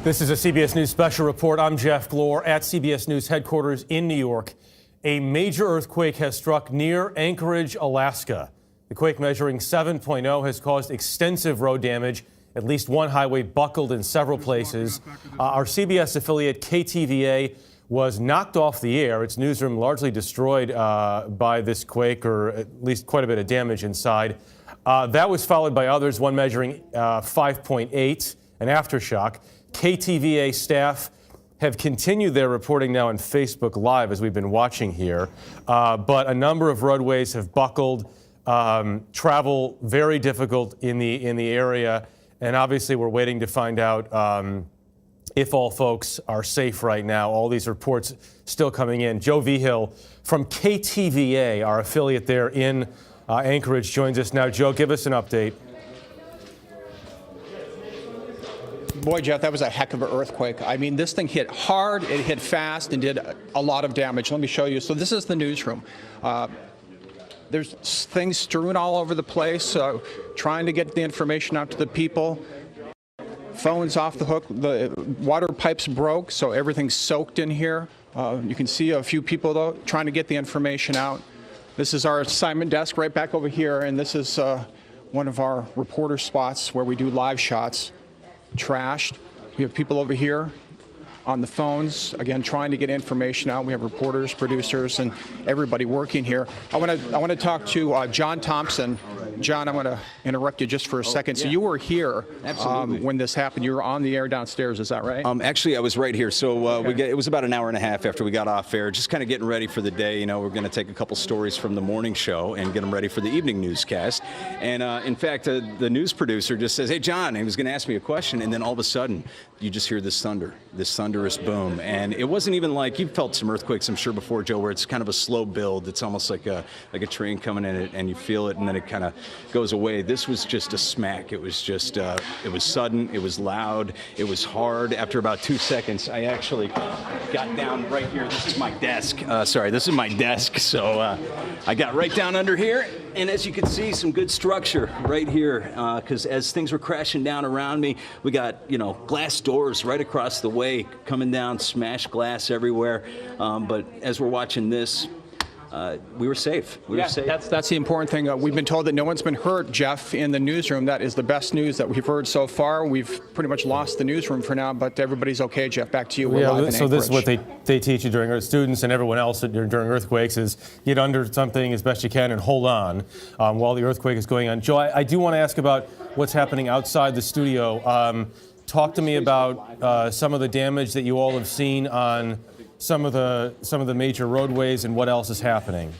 This is a CBS News special report. I'm Jeff Glor at CBS News headquarters in New York. A major earthquake has struck near Anchorage, Alaska. The quake measuring 7.0 has caused extensive road damage. At least one highway buckled in several places. Our CBS affiliate KTVA was knocked off the air. Its newsroom largely destroyed by this quake, or at least quite a bit of damage inside. That was followed by others, one measuring 5.8, an aftershock. KTVA staff have continued their reporting now on Facebook Live as we've been watching here, but a number of roadways have buckled, travel very difficult in the area, and obviously we're waiting to find out if all folks are safe right now. All these reports still coming in. Joe Vigil from KTVA, our affiliate there in Anchorage, joins us now. Joe, give us an update. Boy, Jeff, that was a heck of an earthquake. I mean, this thing hit hard, it hit fast, and did a lot of damage. Let me show you. So this is the newsroom. There's things strewn all over the place, trying to get the information out to the people. Phones off the hook. The water pipes broke, so everything's soaked in here. You can see a few people, though, trying to get the information out. This is our assignment desk right back over here, and this is one of our reporter spots where we do live shots. Trashed. We have people over here on the phones, again, trying to get information out. We have reporters, producers, and everybody working here. I want to talk to John Thompson. John, I'm going to interrupt you just for a second. So you were here when this happened. You were on the air downstairs, is that right? Actually, I was right here. So it was about an hour and a half after we got off air, just kind of getting ready for the day. You know, we're going to take a couple stories from the morning show and get them ready for the evening newscast. And in fact, the news producer just says, "Hey, John," and he was going to ask me a question, and then all of a sudden, you just hear this thunder, this thunderous boom. And it wasn't even like, you've felt some earthquakes, I'm sure, before, Joe, where it's kind of a slow build. It's almost like a train coming in, and you feel it, and then it kind of goes away. This was just a smack. It was just, it was sudden, it was loud, it was hard. After about 2 seconds, I actually got down right here. This is my desk. This is my desk. So I got right down under here, and as you can see, some good structure right here, because as things were crashing down around me, we got, glass doors right across the way coming down, smashed glass everywhere. But as we're watching this, we were safe. We were safe. That's the important thing. We've been told that no one's been hurt, Jeff, in the newsroom. That is the best news that we've heard so far. We've pretty much lost the newsroom for now, but everybody's okay, Jeff. Back to you. We're live in so this is what Anchorage. they teach you during students and everyone else during earthquakes is get under something as best you can and hold on while the earthquake is going on. Joe, I do want to ask about what's happening outside the studio. Talk to me about some of the damage that you all have seen on some of the major roadways and what else is happening.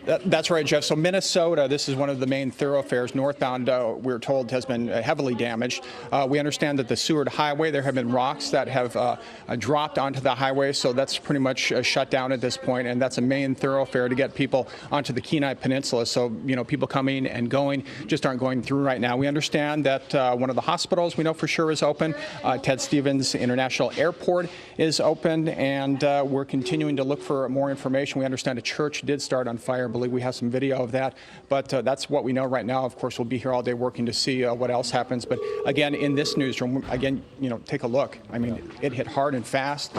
That's right, Jeff. So Minnesota, this is one of the main thoroughfares northbound, we're told, has been heavily damaged. We understand that the Seward Highway, there have been rocks that have dropped onto the highway, so that's pretty much shut down at this point, and that's a main thoroughfare to get people onto the Kenai Peninsula. So, people coming and going just aren't going through right now. We understand that one of the hospitals we know for sure is open. Ted Stevens International Airport is open, and we're continuing to look for more information. We understand a church did start on fire. I believe we have some video of that, but that's what we know right now. Of course, we'll be here all day working to see what else happens. But again, in this newsroom, again, take a look. I mean, it hit hard and fast.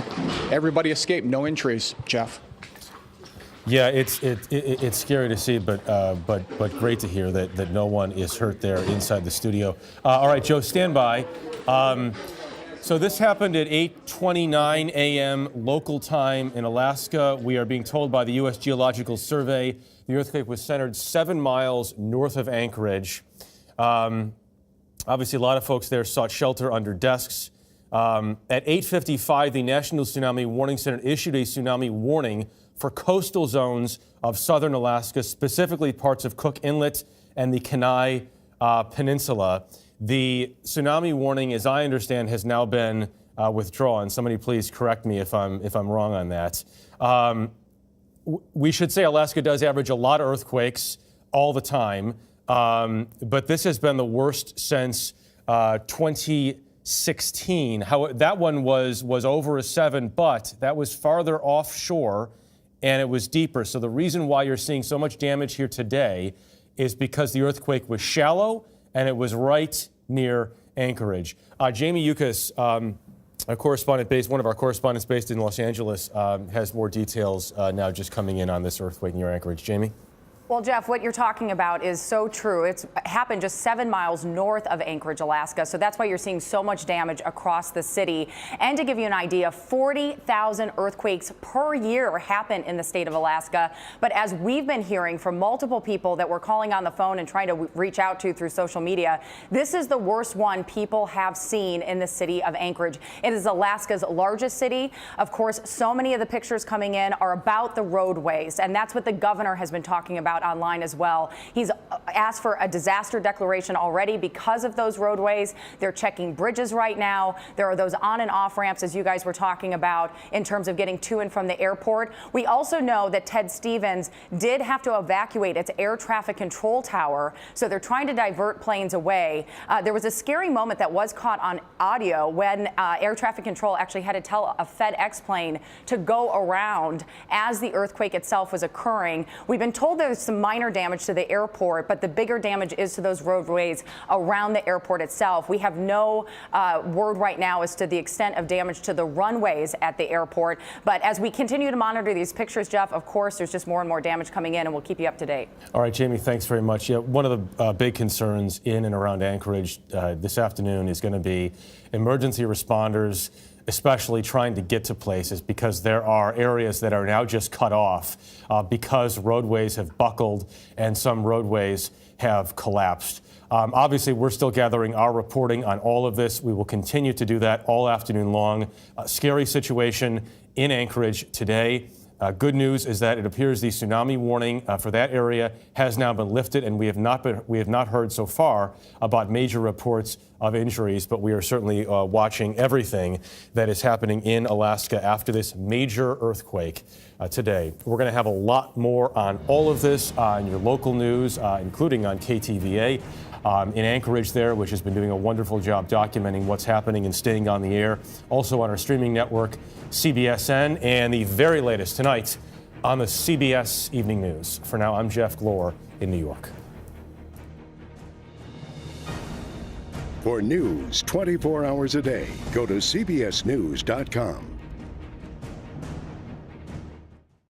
Everybody escaped, no injuries, Jeff. Yeah, it's scary to see, but great to hear that no one is hurt there inside the studio. All right, Joe, stand by. So this happened at 8:29 a.m. local time in Alaska. We are being told by the U.S. Geological Survey the earthquake was centered 7 miles north of Anchorage. Obviously, a lot of folks there sought shelter under desks. At 8:55, the National Tsunami Warning Center issued a tsunami warning for coastal zones of southern Alaska, specifically parts of Cook Inlet and the Kenai Peninsula. The tsunami warning, as I understand, has now been withdrawn. Somebody please correct me if I'm wrong on that. We should say Alaska does average a lot of earthquakes all the time, but this has been the worst since 2016. That one was over a 7, but that was farther offshore and it was deeper. So the reason why you're seeing so much damage here today is because the earthquake was shallow and it was right near Anchorage. Jamie Yukas, a correspondent based, one of our correspondents based in Los Angeles, has more details now just coming in on this earthquake near Anchorage. Jamie? Well, Jeff, what you're talking about is so true. It's happened just 7 miles north of Anchorage, Alaska. So that's why you're seeing so much damage across the city. And to give you an idea, 40,000 earthquakes per year happen in the state of Alaska. But as we've been hearing from multiple people that we're calling on the phone and trying to reach out to through social media, this is the worst one people have seen in the city of Anchorage. It is Alaska's largest city. Of course, so many of the pictures coming in are about the roadways. And that's what the governor has been talking about online as well. He's asked for a disaster declaration already because of those roadways. They're checking bridges right now. There are those on and off ramps, as you guys were talking about, in terms of getting to and from the airport. We also know that Ted Stevens did have to evacuate its air traffic control tower, so they're trying to divert planes away. There was a scary moment that was caught on audio when air traffic control actually had to tell a FedEx plane to go around as the earthquake itself was occurring. We've been told there's some minor damage to the airport, but the bigger damage is to those roadways around the airport itself. We have no word right now as to the extent of damage to the runways at the airport. But as we continue to monitor these pictures, Jeff, of course, there's just more and more damage coming in, and we'll keep you up to date. All right, Jamie, thanks very much. Yeah, one of the big concerns in and around Anchorage this afternoon is going to be emergency responders, especially trying to get to places, because there are areas that are now just cut off because roadways have buckled and some roadways have collapsed. Obviously, we're still gathering our reporting on all of this. We will continue to do that all afternoon long. Scary situation in Anchorage today. Good news is that it appears the tsunami warning for that area has now been lifted, and we have not heard so far about major reports of injuries, but we are certainly watching everything that is happening in Alaska after this major earthquake today. We're going to have a lot more on all of this in your local news, including on KTVA. In Anchorage there, which has been doing a wonderful job documenting what's happening and staying on the air. Also on our streaming network, CBSN, and the very latest tonight on the CBS Evening News. For now, I'm Jeff Glor in New York. For news 24 hours a day, go to cbsnews.com.